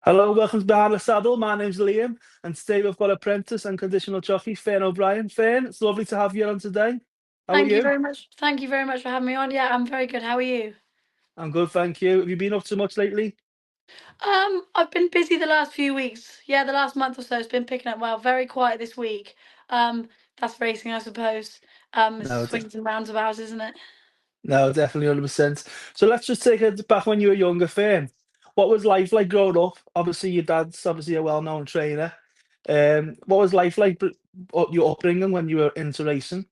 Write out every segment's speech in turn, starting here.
Hello, welcome to Behind the Saddle. My name's Liam, and today we've got Apprentice and conditional jockey Fern O'Brien. Fern, it's lovely to have you on today. How are Thank you you? very much. Thank you very much for having me on. Yeah, I'm very good. How are you? I'm good, thank you. Have you been up to much lately? I've been busy the last few weeks. Yeah, the last month or so has been picking up well. Very quiet this week. Um, that's racing, I suppose. It's No, swings and roundabouts, isn't it? no, definitely 100%. So let's just take it back when you were younger, Fern. What was life like growing up? Obviously, your dad's obviously a well-known trainer. What was life like, your upbringing when you were into racing?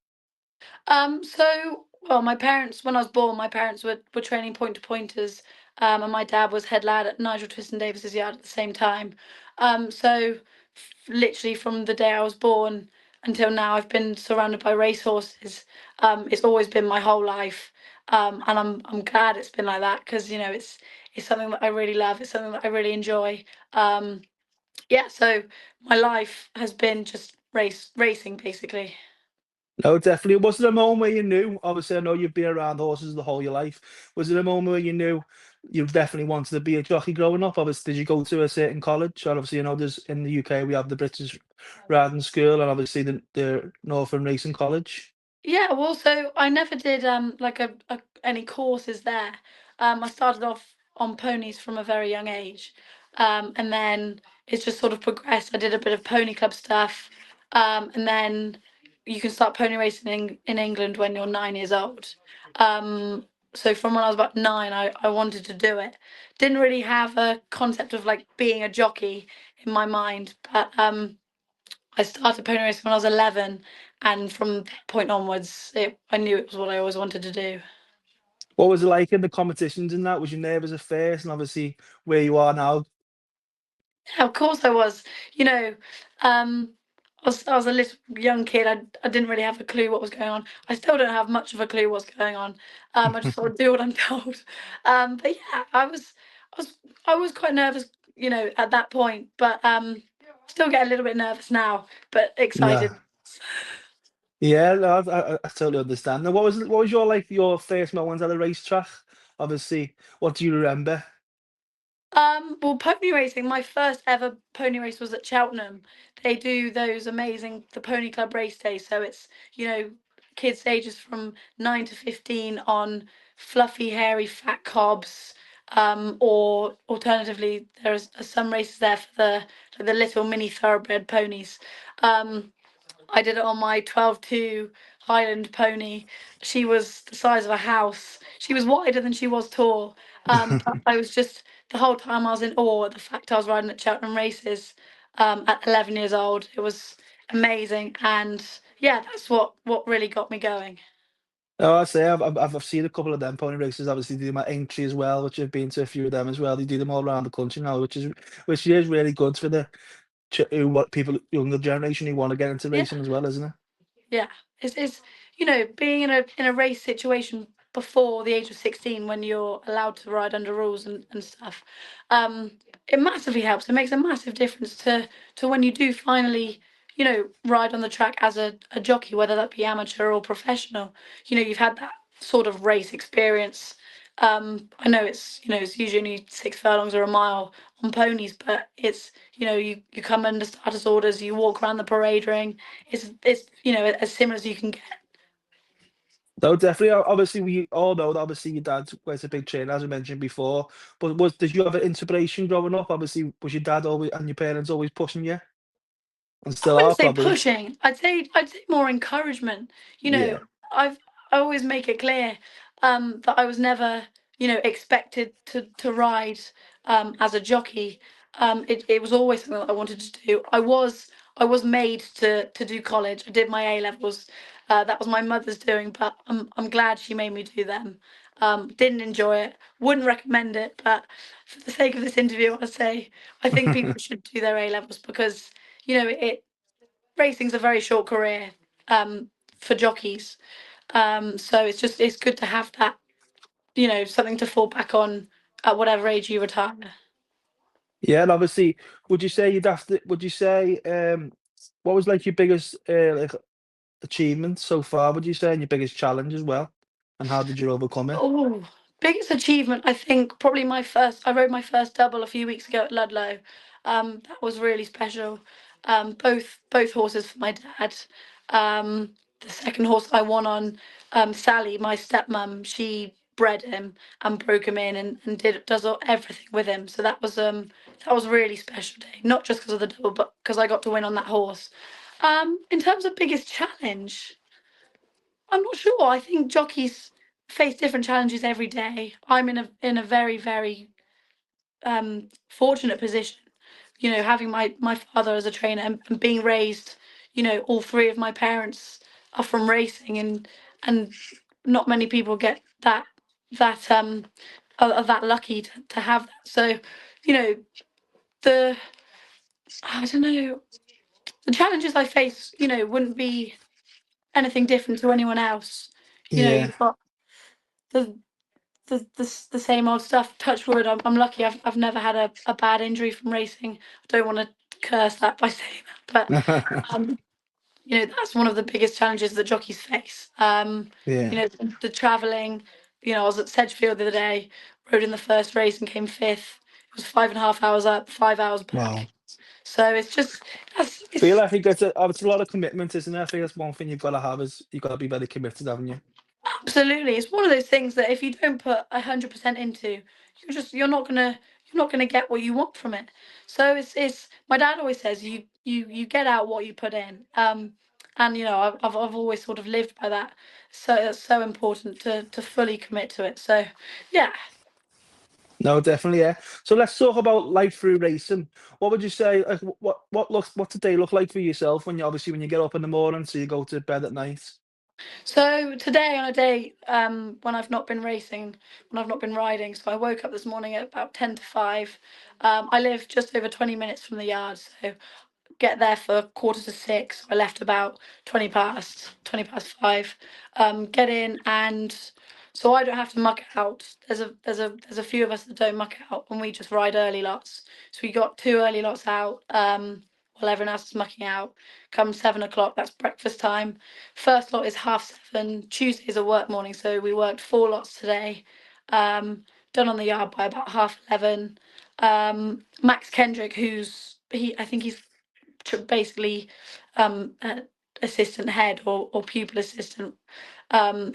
Well, my parents, when I was born, my parents were training point to pointers, and my dad was head lad at Nigel Twiston Davis's yard at the same time. Literally from the day I was born until now, I've been surrounded by racehorses. It's always been my whole life, and I'm glad it's been like that because it's something that I really love. It's something that I really enjoy. Um, yeah, so my life has been just racing basically. No, definitely. Was there a moment where you knew? Obviously, I know you've been around horses the whole your life. Was there a moment where you knew you definitely wanted to be a jockey growing up? Obviously, did you go to a certain college? And obviously, there's in the UK we have the British Riding School and obviously the Northern Racing College. Yeah, well, so I never did like any courses there. I started off on ponies from a very young age, and then it's just sort of progressed. I did a bit of pony club stuff, and then you can start pony racing in England when you're 9 years old. Um, so from when I was about nine, I wanted to do it. Didn't really have a concept of like being a jockey in my mind, but I started pony racing when I was 11, and from that point onwards, I knew it was what I always wanted to do. What was it like in the competitions and that? Was you nervous at first? And obviously, where you are now. Yeah, of course I was. You know, I was a little young kid. I didn't really have a clue what was going on. I still don't have much of a clue what's going on. I just sort of do what I'm told. But yeah, I was, I was quite nervous, at that point. But still get a little bit nervous now, but No. excited. Yeah, no, I totally understand. Now, what was your like your first moments at the racetrack? Obviously, what do you remember? Well, pony racing, my first ever pony race was at Cheltenham. They do those amazing, the Pony Club race days. So it's, kids ages from 9 to 15 on fluffy, hairy, fat cobs. Or alternatively, there's some races there for the little mini thoroughbred ponies. Um, I did it on my 12-2 Highland pony. She was the size of a house. She was wider than she was tall. But I was just the whole time I was in awe at the fact I was riding at Cheltenham races at 11 years old. It was amazing, and yeah, that's what really got me going. Oh, I say I've seen a couple of them pony races. Obviously, they do my entry as well, which I've been to a few of them as well. They do them all around the country now, which is really good for the what people younger generation who want to get into Yeah. racing as well, isn't it? Yeah, it's being in a race situation before the age of 16 when you're allowed to ride under rules and stuff. Um, it massively helps. It makes a massive difference to when you do finally, ride on the track as a jockey, whether that be amateur or professional. You've had that sort of race experience. I know it's usually only 6 furlongs or a mile on ponies, but it's you come under starters orders, you walk around the parade ring. It's as similar as you can get. No, definitely. Obviously, we all know that obviously your dad was a big trainer, as we mentioned before. But did you have an inspiration growing up? Obviously, was your dad always and your parents always pushing you, and I still wouldn't are say probably? pushing. I'd say more encouragement. You Yeah. know, I've I always make it clear that I was never, expected to ride as a jockey. It was always something that I wanted to do. I was made to do college. I did my A levels. That was my mother's doing, but I'm glad she made me do them. Didn't enjoy it. Wouldn't recommend it, but for the sake of this interview, I'll say I think people should do their A levels because it racing's a very short career um, for jockeys. So it's good to have that, something to fall back on at whatever age you retire. Yeah, and obviously, would you say you'd have to? Would you say what was like your biggest like achievement so far? Would you say and your biggest challenge as well? And how did you overcome it? Oh, Biggest achievement, I think, probably I rode my first double a few weeks ago at Ludlow. That was really special. Both horses for my dad. The second horse I won on, Sally, my stepmom, she bred him and broke him in and everything with him. So that was a really special day. Not just because of the double, but because I got to win on that horse. In terms of biggest challenge, I'm not sure. I think jockeys face different challenges every day. I'm in a very very fortunate position, having my father as a trainer and being raised. All three of my parents are from racing, and not many people get that are that lucky to have that. So, the I don't know, the challenges I face, wouldn't be anything different to anyone else. Yeah. You've got the the same old stuff. Touch wood. I'm lucky. I've never had a bad injury from racing. I don't want to curse that by saying that, but that's one of the biggest challenges that jockeys face. Yeah. The travelling. I was at Sedgefield the other day, rode in the first race and came fifth. It was 5.5 hours up, 5 hours Wow. back. So it's just Feel it's like I think it's a lot of commitment, isn't it? I think that's one thing you've got to have is you've got to be very committed, haven't you? Absolutely, it's one of those things that if you don't put 100% into, you're not gonna get what you want from it. So it's my dad always says you get out what you put in. And I've always sort of lived by that. So it's so important to fully commit to it. So yeah. No, definitely, yeah. So let's talk about life through racing. What would you say? Like, what's the day look like for yourself when you obviously when you get up in the morning, so you go to bed at night? So today, on a day when I've not been racing, when I've not been riding, so I woke up this morning at about 10 to 5. I live just over 20 minutes from the yard, so get there for 5:45. I left about 20 past 5. Get in, and so I don't have to muck out. There's a few of us that don't muck out, and we just ride early lots. So we got two early lots out. While everyone else is mucking out. Come 7 o'clock, that's breakfast time. First lot is 7:30. Tuesday's a work morning, so we worked 4 lots today. Done on the yard by about 11:30. Max Kendrick, I think he's basically uh, assistant head or pupil assistant.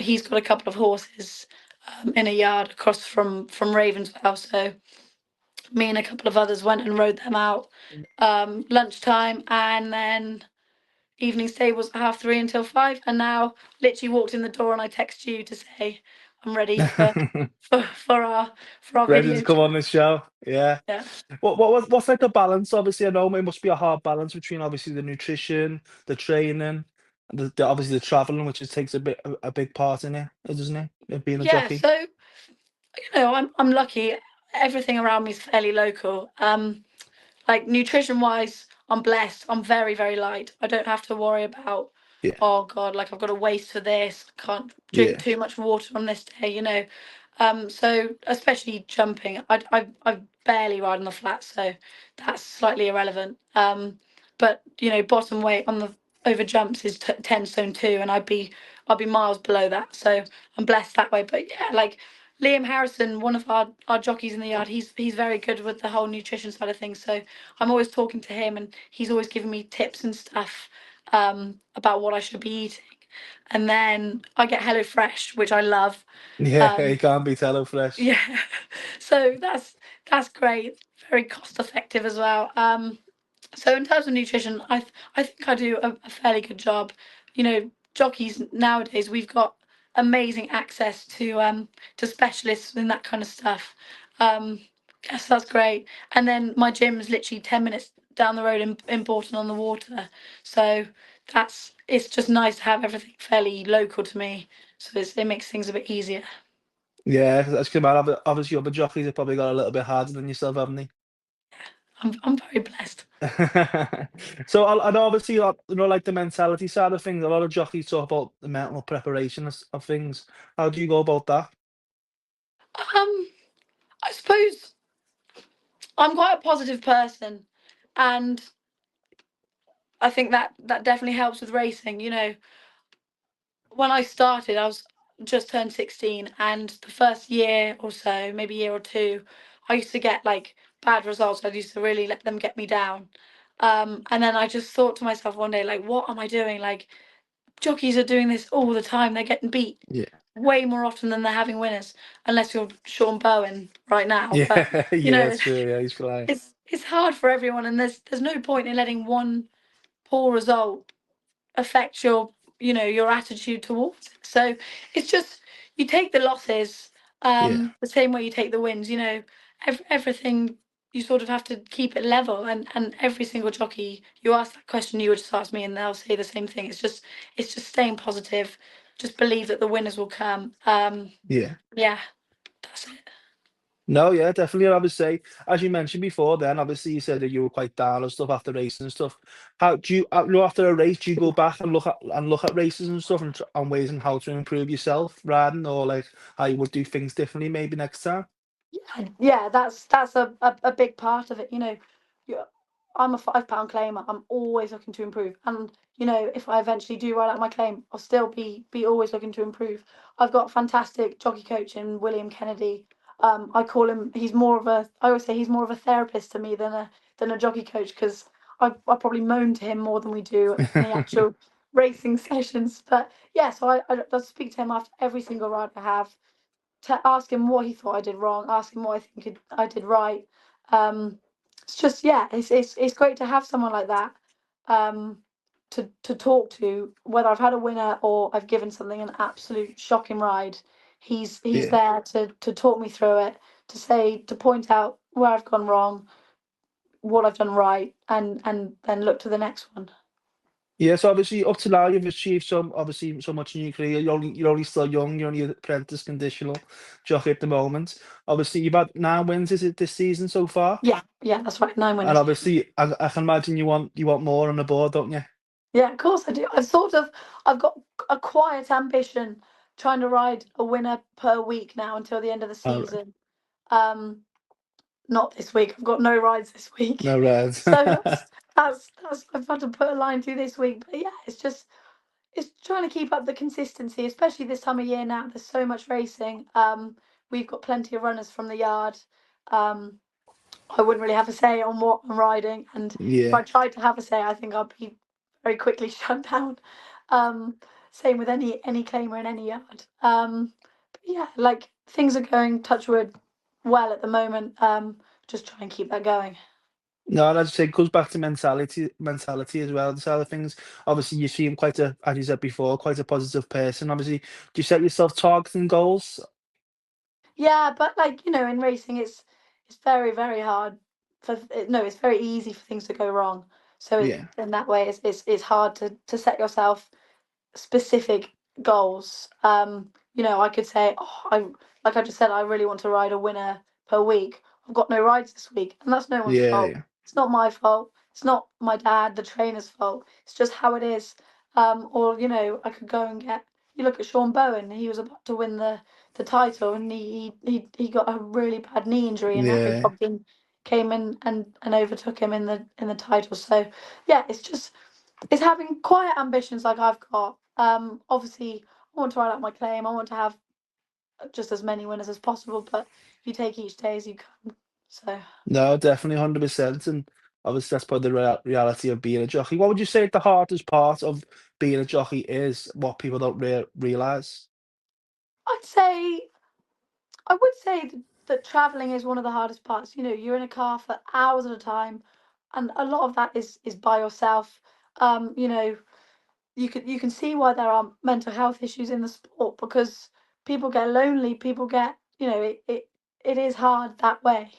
He's got a couple of horses in a yard across from Ravenswell. So me and a couple of others went and rode them out lunchtime, and then evening stay was 3:30 until 5. And now literally walked in the door and I text you to say I'm ready for our Ready video to come chat. on this show? Yeah. Yeah. What's like the balance? Obviously, I know it must be a hard balance between obviously the nutrition, the training, and obviously the traveling, which takes a big part in it, doesn't it? Being a Yeah. jockey. So I'm lucky. Everything around me is fairly local. Like nutrition wise, I'm blessed. I'm very, very light. I don't have to worry about, Yeah. oh God, like I've got to waste for this. Can't drink Yeah. too much water on this day. So especially jumping, I barely ride on the flat, so that's slightly irrelevant. But bottom weight on the over jumps is 10 stone 2, and I'd be miles below that. So I'm blessed that way. But yeah, like Liam Harrison, one of our jockeys in the yard, he's very good with the whole nutrition side of things. So I'm always talking to him, and he's always giving me tips and stuff about what I should be eating. And then I get HelloFresh, which I love. Yeah, Um, you can't beat HelloFresh. yeah, so that's great. Very cost effective as well. So in terms of nutrition, I think I do a fairly good job. Jockeys nowadays, we've got amazing access to specialists and that kind of stuff. Um, yes, that's great. And then my gym is literally 10 minutes down the road in Bolton on the Water. So it's just nice to have everything fairly local to me. So it makes things a bit easier. Yeah, that's good, man. Obviously, other jockeys have probably got a little bit harder than yourself, haven't they? I'm very blessed. So I know obviously like the mentality side of things. A lot of jockeys talk about the mental preparation of things. How do you go about that? Um, I suppose I'm quite a positive person, and I think that definitely helps with racing. When I started, just turned 16, and the first year or so, maybe year or two, I used to get like bad results. I used to really let them get me down. And then I just thought to myself one day, like, what am I doing? Like, jockeys are doing this all the time. They're getting beat Yeah. way more often than they're having winners, unless you're Sean Bowen right now. But Yeah, you yeah, know, true. Yeah, he's flying. it's hard for everyone, and there's no point in letting one poor result affect your your attitude towards it. So it's just you take the losses Yeah, the same way you take the wins. Everything you sort of have to keep it level, and every single jockey you ask that question, you would just ask me and they'll say the same thing. It's just staying positive, just believe that the winners will come. yeah. Yeah, that's it. No, yeah, definitely. And I would say, as you mentioned before, then obviously you said that you were quite down and stuff after racing and stuff. How do you, after a race, do you go back and look at races and stuff and on ways and how to improve yourself, riding, or like how you would do things differently maybe next time? Yeah, that's a big part of it. You, I'm a £5 claimer. I'm always looking to improve, and if I eventually do write out my claim, I'll still be always looking to improve. I've got a fantastic jockey coach in William Kennedy. I call him. He's more of a. I always say he's more of a therapist to me than a jockey coach, because I probably moan to him more than we do in the actual racing sessions. But yeah, so I speak to him after every single ride I have, to ask him what he thought I did wrong, ask him what I think I did right. Um, it's just, yeah, it's great to have someone like that, um, to talk to, whether I've had a winner or I've given something an absolute shocking ride. He's Yeah. there to talk me through it, to point out where I've gone wrong, what I've done right, and then look to the next one. Yeah, so obviously up to now you've achieved obviously so much in your career. You're only still young, you're only an apprentice conditional jockey at the moment. Obviously you've had 9 wins, is it, this season so far? Yeah, yeah, that's right. 9 winners. And obviously I can imagine you want more on the board, don't you? Yeah, of course I do. I've got a quiet ambition, trying to ride a winner per week now until the end of the All right. season. Um, Not this week. I've got no rides this week, No reds. so that's I've had to put a line through this week. But yeah, it's trying to keep up the consistency, especially this time of year now. There's so much racing. We've got plenty of runners from the yard. Um, I wouldn't really have a say on what I'm riding, and if I Yeah. tried to have a say, I think I'd be very quickly shut down. Um, Same with any claimer in any yard. But yeah, like, things are going, touch wood, well at the moment. Just try and keep that going. No, and as I say, it goes back to mentality as well, the side of things. Obviously, you seem quite as you said before, quite a positive person. Obviously, do you set yourself targets and goals? Yeah, but like, in racing, it's very, very hard no, it's very easy for things to go wrong. So Yeah. in that way, it's hard to set yourself specific goals. I could say, oh, like I just said, I really want to ride a winner per week. I've got no rides this week, and that's no one's Yeah, fault. yeah. It's not my fault. It's not my dad, the trainer's fault. It's just how it is. Or I could go and get. You look at Sean Bowen. He was about to win the title, and he got a really bad knee injury, and Harry Yeah. Cobden came in and overtook him in the title. So yeah, it's having quiet ambitions like I've got. Obviously, I want to write out my claim. I want to have just as many winners as possible, but you take each day as you come. So, No, definitely 100%. And obviously, that's probably the reality of being a jockey. What would you say the hardest part of being a jockey is, what people don't realize? I'd say I would say that traveling is one of the hardest parts. You're in a car for hours at a time, and a lot of that is by yourself. Um, you know, you can see why there are mental health issues in the sport, because people get lonely. People get, it is hard that way.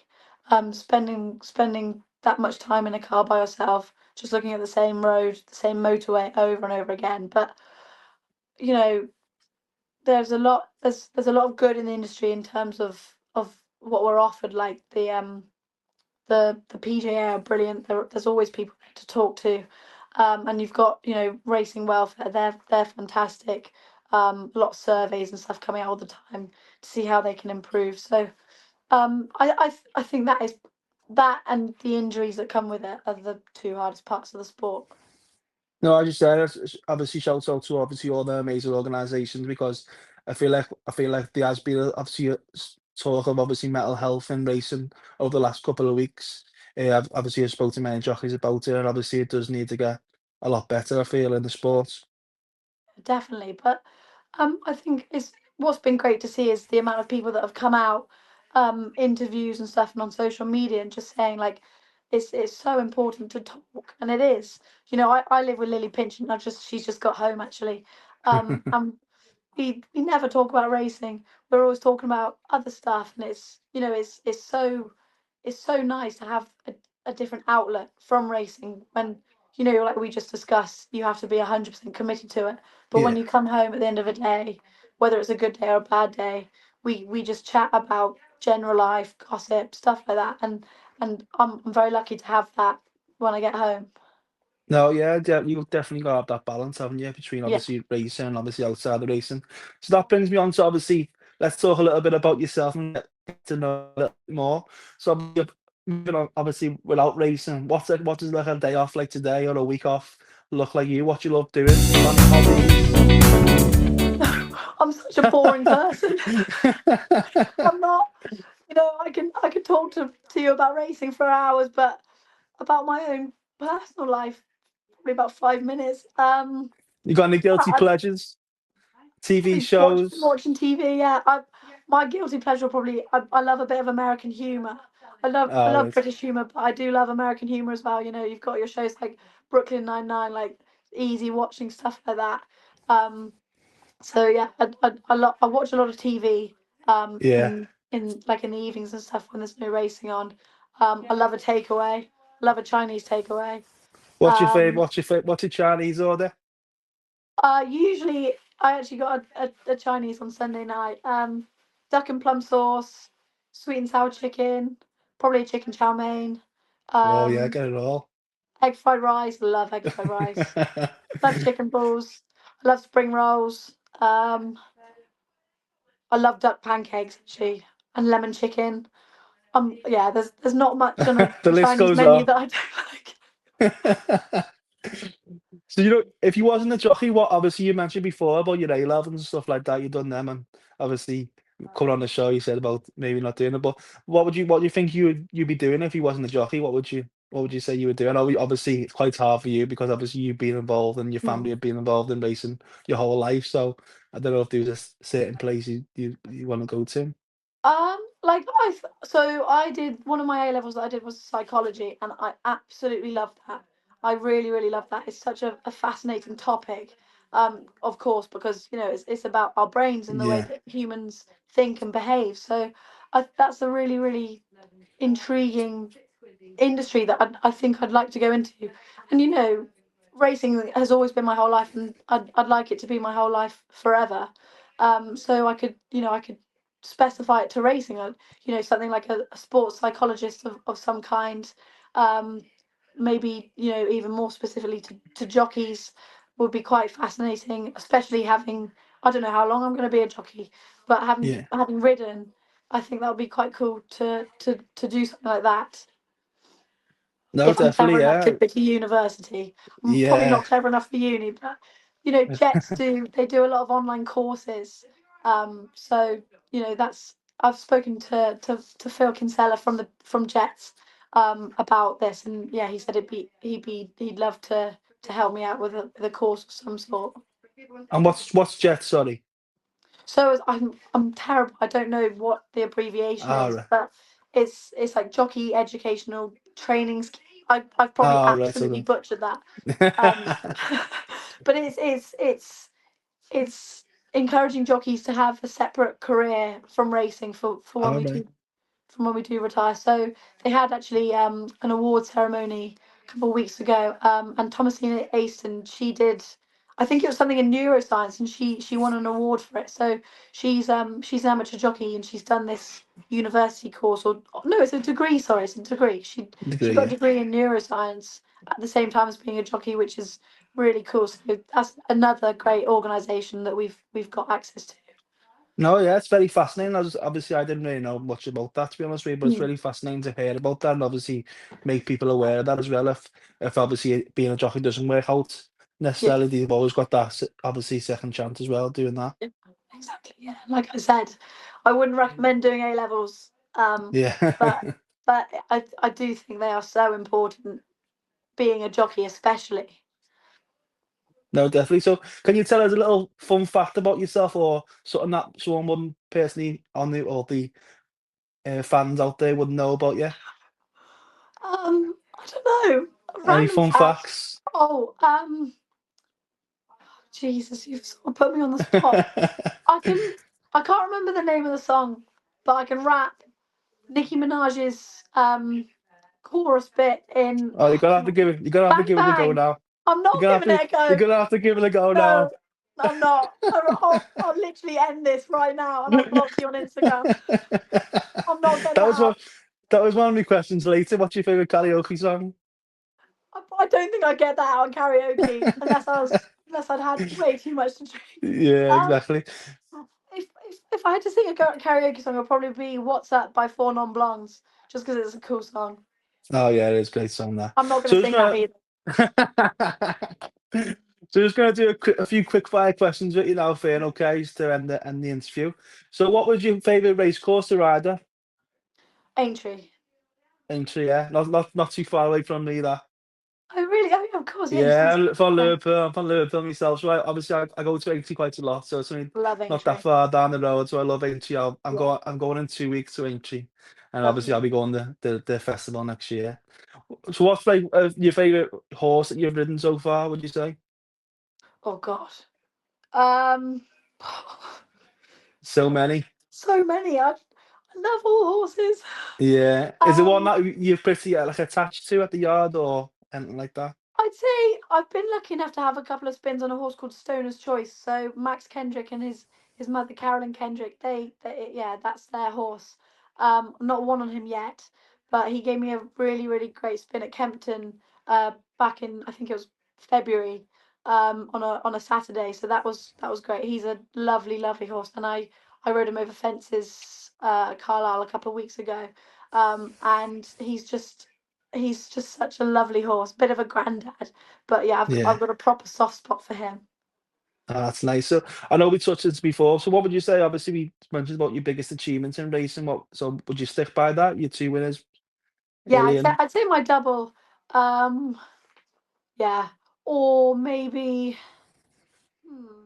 Spending that much time in a car by yourself, just looking at the same road, the same motorway over and over again. But you know there's a lot of good in the industry in terms of what we're offered. Like the PJA are brilliant. There's always people there to talk to, and you've got racing welfare. They're fantastic. A lot of surveys and stuff coming out all the time to see how they can improve. So I think that and the injuries that come with it are the two hardest parts of the sport. No, I just said, obviously, shout out to obviously all the amazing organisations, because I feel like there has been obviously talk of obviously mental health in racing over the last couple of weeks. I've spoken to many jockeys about it, and obviously it does need to get a lot better. I feel in the sport. Definitely. But I think it's what's been great to see is the amount of people that have come out, interviews and stuff, and on social media, and just saying like, it's so important to talk, and it is. You know, I live with Lily Pinch, and she's just got home actually, and we never talk about racing. We're always talking about other stuff, and it's so nice to have a different outlet from racing when like we just discussed, you have to be 100% committed to it. But when Yeah. you come home at the end of a day, whether it's a good day or a bad day, we just chat about general life, gossip, stuff like that, and I'm very lucky to have that when I get home. No, yeah, you've definitely got to have that balance, haven't you, between Yeah. obviously racing and obviously outside the racing. So that brings me on to obviously let's talk a little bit about yourself and get to know a little bit more. So moving on, obviously without racing, what does like a day off like today or a week off look like you? What do you love doing? You got any hobbies? I'm such a boring person. I'm not. I can talk to you about racing for hours, but about my own personal life, probably about 5 minutes. You got any guilty I pleasures? TV probably watch shows? watching TV. Yeah, my guilty pleasure probably. I love a bit of American humour. I love Right. British humour, but I do love American humour as well. You've got your shows like Brooklyn Nine-Nine, like easy watching stuff like that. Um, So yeah, I watch a lot of TV Yeah. in like in the evenings and stuff when there's no racing on. I love a takeaway. I love a Chinese takeaway. What's your favorite? Um, What's your Chinese order? Usually I actually got a Chinese on Sunday night. Duck and plum sauce, sweet and sour chicken, probably chicken chow mein, Oh yeah, um, get it all. egg fried rice. Love egg fried rice. Love chicken balls. I love spring rolls. I love duck pancakes actually, and lemon chicken. Yeah, there's not much on The a list Chinese goes menu on. that I don't like. So if you wasn't a jockey, what obviously you mentioned before about your A-levels and stuff like that, you done them, and obviously coming on the show, you said about maybe not doing it. But what do you think you'd be doing if you wasn't a jockey? What would you say you would do? I know obviously it's quite hard for you because obviously you've been involved and your Hmm. family have been involved in racing your whole life. So I don't know if there's a certain place you want to go to. Like so I did one of my A levels that I did was psychology, and I absolutely loved that. I really, really love that. It's such a fascinating topic. Of course, because it's about our brains and the way Yeah, that humans think and behave. So, that's a really, really intriguing industry that I think I'd like to go into. And racing has always been my whole life, and I'd like it to be my whole life forever. So I could specify it to racing, something like a sports psychologist of some kind. Um, Maybe even more specifically to jockeys would be quite fascinating, especially having I don't know how long I'm going to be a jockey, but having yeah. having ridden, I think that would be quite cool to do something like that No, if I'm clever definitely, enough to yeah, go to university. I'm probably yeah. not clever enough for uni, but Jets do a lot of online courses. So that's I've spoken to Phil Kinsella from Jets about this, and yeah, he said he'd love to help me out with a course of some sort. And what's Jet? Sorry. So I'm terrible. I don't know what the abbreviation Ah, is, right. but it's like jockey educational training scheme. I've probably Ah, right. absolutely So butchered that. Um, the. but it's encouraging jockeys to have a separate career from racing for when All we right. do from when we do retire. So they had actually an award ceremony a couple of weeks ago, and Thomasina Aston, she did. I think it was something in neuroscience, and she won an award for it. So she's an amateur jockey, and she's done this university course, or no, it's a degree. Sorry, it's a degree. She Degree, got a yeah. degree in neuroscience at the same time as being a jockey, which is really cool. So that's another great organisation that we've got access to. No, yeah, it's very fascinating. Obviously, I didn't really know much about that, to be honest with you, but it's Mm. really fascinating to hear about that and obviously make people aware of that as well. If obviously being a jockey doesn't work out Yeah. necessarily, they've always got that obviously second chance as well doing that. Exactly. Yeah. Like I said, I wouldn't recommend doing A levels. Yeah. But I do think they are so important. Being a jockey, especially. No, definitely. So, can you tell us a little fun fact about yourself, or something that someone wouldn't personally on the or the fans out there wouldn't know about you? I don't know. Any Random fun facts. facts? Oh, Jesus, you've sort of put me on the spot. I can. I can't remember the name of the song, but I can rap Nicki Minaj's chorus bit in Oh, you're gonna have to give it. You're gonna have to Bang give it a go Bang. now. I'm You're not gonna have giving to. it a You're go. gonna have to give it a go now. No, I'm not. I'll literally end this right now and I'll block you on Instagram. I'm not that getting was out. one. That was one of my questions later. What's your favorite karaoke song? I don't think I'd get that out in karaoke unless I'd had way too much to drink. Yeah, Um, exactly. if I had to sing a karaoke song, it'd probably be "What's Up" by Four Non Blondes, just because it's a cool song. Oh yeah, it is a great song that. I'm not going So to just sing that gonna. either. So just gonna do a few quick fire questions with you now, Fern. Okay, just to end the interview. So, what was your favorite race course to ride at? Aintree. Aintree, yeah, not too far away from me. That. Oh really? Oh yeah, of course. Yeah, you Yeah, sound. I'm from Yeah. Liverpool. I'm from Liverpool myself, so obviously I go to Aintree quite a lot. So it's only Love not that Aintree. far down the road. So I love Aintree. Yeah, I'm going in 2 weeks to Aintree, and obviously lovely. I'll be going to the festival next year. So what's like your favorite horse that you've ridden so far? Would you say? Oh God. Um, So many. so many. I love all horses. Yeah. Is there one Um, that you're pretty like attached to at the yard or anything like that? I'd say I've been lucky enough to have a couple of spins on a horse called Stoner's Choice. So Max Kendrick and his mother Carolyn Kendrick, they yeah, that's their horse. Not won on him yet, but he gave me a really great spin at Kempton back in I think it was February on a Saturday. So that was great. He's a lovely horse, and I rode him over fences at Carlisle a couple of weeks ago. And he's just such a lovely horse, bit of a granddad. But yeah, I've Yeah. got a proper soft spot for him. Ah, that's nice. So I know we touched this before. So what would you say? Obviously, we mentioned about your biggest achievements in racing. What? So would you stick by that? Your two winners Yeah, early I'd say in. I'd say my double. Um, yeah, or maybe. Hmm,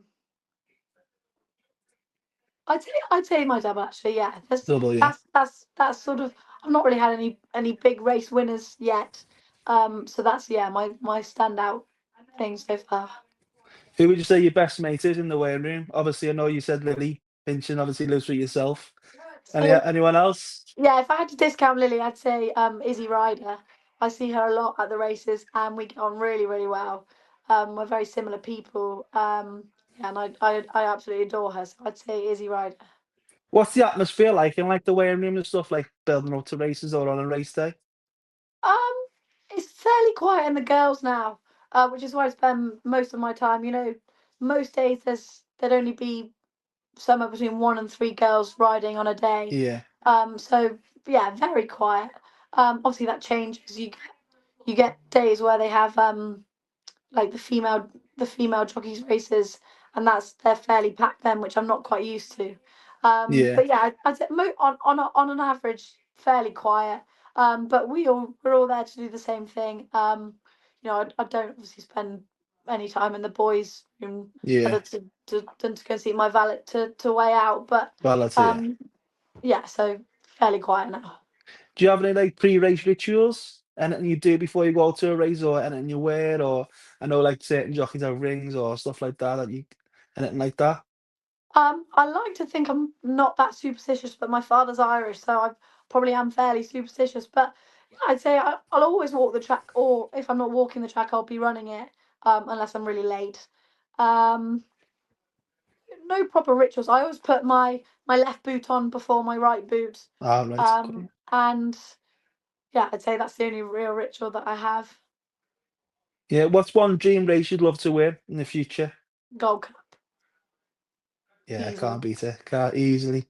I'd say my double actually. Yeah, that's Double, yeah. that's that's that's sort of. I've not really had any big race winners yet. So that's yeah my standout thing so far. Who would you say your best mate is in the weighing room? Obviously, I know you said Lily Pinchin obviously lives with yourself. So Anyone else? yeah, if I had to discount Lily, I'd say Izzy Ryder. I see her a lot at the races, and we get on really well. We're very similar people. Yeah, and I absolutely adore her. So I'd say Izzy Ryder. What's the atmosphere like in like the weighing room and stuff, like building up to races or on a race day? Um, it's fairly quiet in the girls now, which is where I spend most of my time. Most days there'd only be somewhere between one and three girls riding on a day. Yeah, So yeah, very quiet. Obviously that changes. You get days where they have like the female jockeys races, and they're fairly packed then, which I'm not quite used to. yeah, But yeah, I'd say on an average fairly quiet. But we're all there to do the same thing. I don't obviously spend any time in the boys' room yeah. other than to go see my valet to weigh out. But Well, that's it. Yeah. um, yeah, so fairly quiet now. Do you have any like pre-race rituals? Anything you do before you go to a race, or anything you wear, or I know like certain jockeys have rings or stuff like that. Anything like that? I like to think I'm not that superstitious, but my father's Irish, so I probably am fairly superstitious. But yeah, I'd say I'll always walk the track, or if I'm not walking the track, I'll be running it, unless I'm really late. Um, no proper rituals. I always put my left boot on before my right boot. Ah, right. Okay. And yeah, I'd say that's the only real ritual that I have. Yeah. What's one dream race you'd love to win in the future? Gold Cup, Yeah, I easily. can't beat it. Can't easily.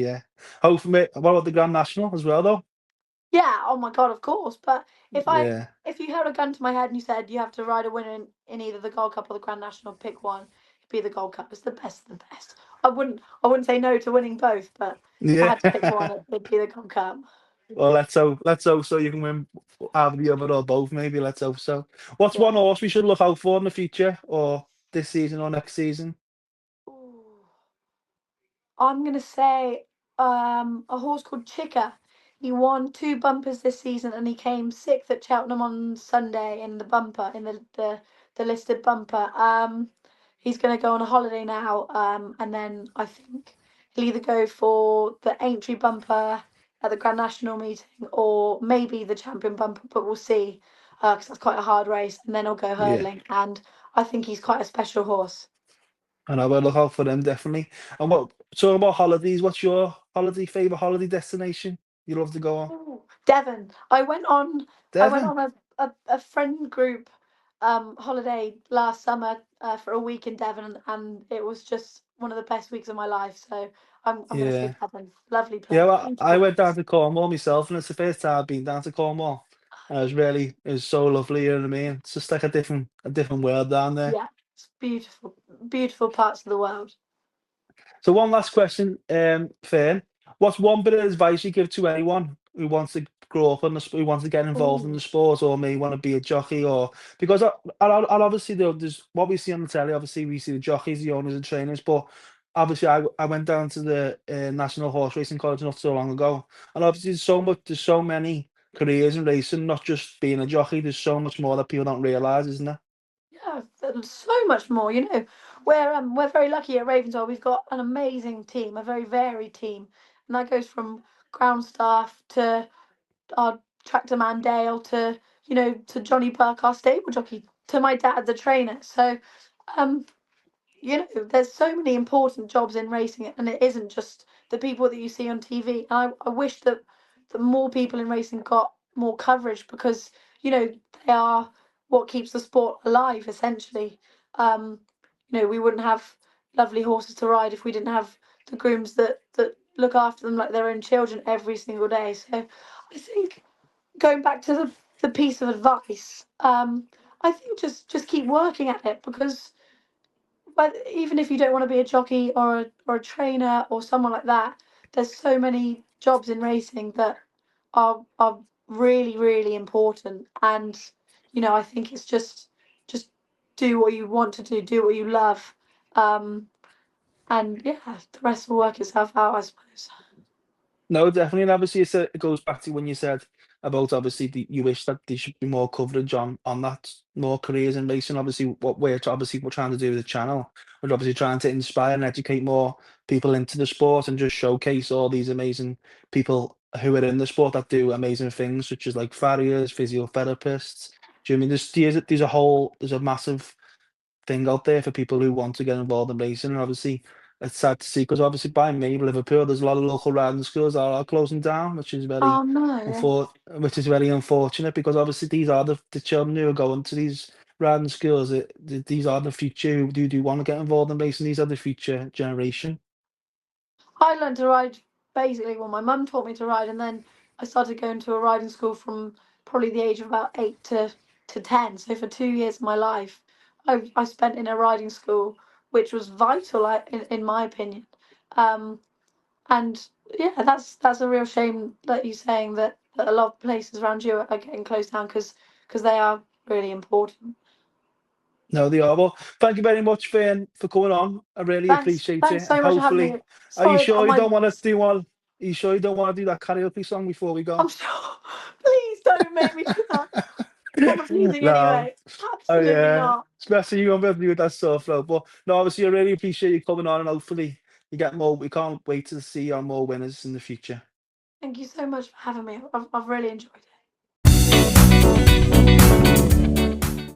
Yeah. Hopefully, what about the Grand National as well, though? Yeah, oh my God, of course. But if I Yeah. if you held a gun to my head and you said you have to ride a winner in either the Gold Cup or the Grand National, pick one, it'd be the Gold Cup. It's the best of the best. I wouldn't say no to winning both, but if I Yeah. had to pick one, it'd be the Gold Cup. Well, let's hope so. You can win either the other or both. Maybe let's hope so. What's Yeah. one horse we should look out for in the future, or this season or next season? Ooh. I'm gonna say a horse called Chicker. He won two bumpers this season, and he came sixth at Cheltenham on Sunday in the bumper, in the listed bumper. He's gonna go on a holiday now, and then I think he'll either go for the Aintree bumper at the Grand National meeting, or maybe the Champion bumper, but we'll see, because that's quite a hard race. And then he'll go Yeah, hurdling, and I think he's quite a special horse. and I will look out for them definitely. And what talking about holidays? What's your favorite holiday destination you love to go on? Ooh, Devon. I went on Devon. a friend group holiday last summer for a week in Devon, and it was just one of the best weeks of my life. So I'm gonna say Yeah. Devon. Lovely Yeah, place, well, I beautiful went down place. to Cornwall myself, and it's the first time I've been down to Cornwall. And it was so lovely, you know what I mean? It's just like a different world down there. Yeah, it's beautiful, beautiful parts of the world. So one last question, Fern. What's one bit of advice you give to anyone who wants to grow up who wants to get involved in the Ooh, sport, or may want to be a jockey, or because I'll obviously there's what we see on the telly. Obviously, we see the jockeys, the owners, and trainers, but obviously, I went down to the National Horse Racing College not so long ago, and obviously, there's so many careers in racing, not just being a jockey. There's so much more that people don't realize, isn't there? yeah, there's so much more. We're very lucky at Ravenswell. We've got an amazing team, a very varied team, and that goes from ground staff to our tractor man Dale to Johnny Burke, our stable jockey, to my dad, the trainer. So, um, there's so many important jobs in racing, and it isn't just the people that you see on TV. And I wish that more people in racing got more coverage because they are what keeps the sport alive, essentially. Um, we wouldn't have lovely horses to ride if we didn't have the grooms that look after them like their own children every single day. So, I think going back to the piece of advice, I think just keep working at it because but even if you don't want to be a jockey or a trainer or someone like that, there's so many jobs in racing that are really really important. And I think it's just do what you want to do what you love, um, and yeah, the rest will work itself out, I suppose. No, definitely. And obviously, it goes back to when you said about obviously you wish that there should be more coverage on that, more careers in racing. Obviously, what we're trying to do with the channel, we're obviously trying to inspire and educate more people into the sport and just showcase all these amazing people who are in the sport that do amazing things, such as like farriers, physiotherapists. Do you know what I mean there's a massive thing out there for people who want to get involved in racing. And obviously, it's sad to see because obviously by me, Liverpool, there's a lot of local riding schools that are closing down, Oh no, yeah. which is very unfortunate because obviously these are the children who are going to these riding schools. These are the future who do want to get involved in racing. These are the future generation. I learned to ride basically when my mum taught me to ride, and then I started going to a riding school from probably the age of about 8 to 10. So for 2 years of my life, I spent in a riding school, which was vital, in my opinion. Um, and yeah, that's a real shame that you're saying that a lot of places around you are getting closed down because they are really important. No, they are. Well, thank you very much, Fern, for coming on. I really Thanks, appreciate thanks it. And so much for having hopefully, me. Sorry about my. are you sure you don't want to do that karaoke song before we I'm go? sure. Please don't make me do that. I'm refusing No. anyway. Oh Absolutely yeah. not. Especially you won't be able to do that sore throat. But no, obviously I really appreciate you coming on and hopefully you get more. We can't wait to see our more winners in the future. Thank you so much for having me. I've really enjoyed it.